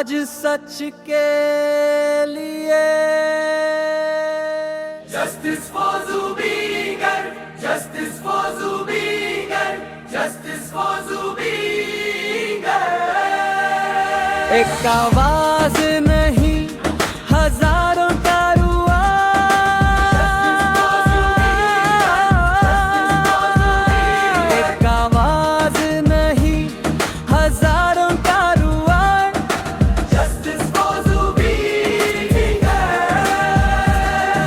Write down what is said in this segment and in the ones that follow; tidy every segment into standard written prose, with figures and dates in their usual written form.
आज सच के लिए Justice for Zubinger, Justice for Zubinger, Justice for Zubinger. एक आवाज नहीं हजारों का रुआ, एक आवाज नहीं हजारों का रुआ। Justice for Zubinger.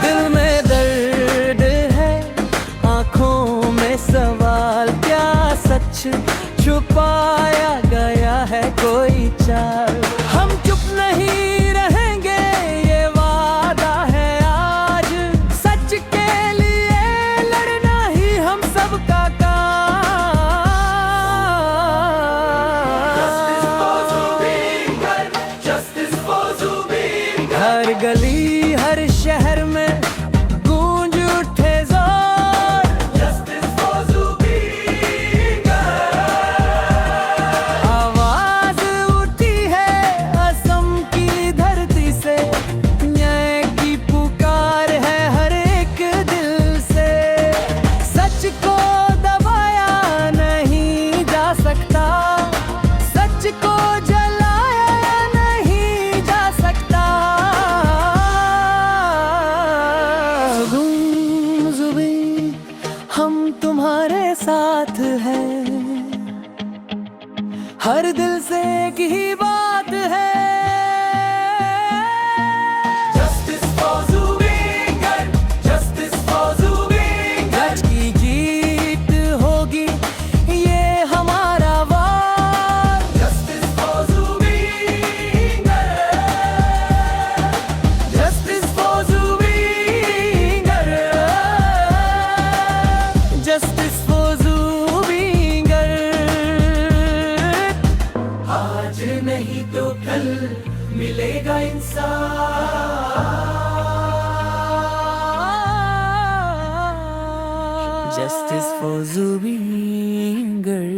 दिल में दर्द है, आंखों में सवाल, क्या सच छुपाया गया है कोई चाल। हम चुप नहीं रहेंगे, ये वादा है आज, सच के लिए लड़ना ही हम सबका Justice for काम। Zubinger, Justice for Zubinger. हर गली हर शहर में गूंज उठे जोर, Justice for Zubinger. आवाज उठी है असम की धरती से, न्याय की पुकार है हर एक दिल से। सच को दबाया नहीं जा सकता, सच को जलाया नहीं जा सकता। गुम जुबी हम तुम्हारे साथ हैं, हर दिल से एक ही बात है। Justice for Zubinger, Justice for Zubinger. सच की जीत होगी ये हमारा वार। Justice for Zubinger. Justice for Zubinger, Justice for Zubinger। आज नहीं तो कल मिलेगा इंसाफ। Justice for Zubinger।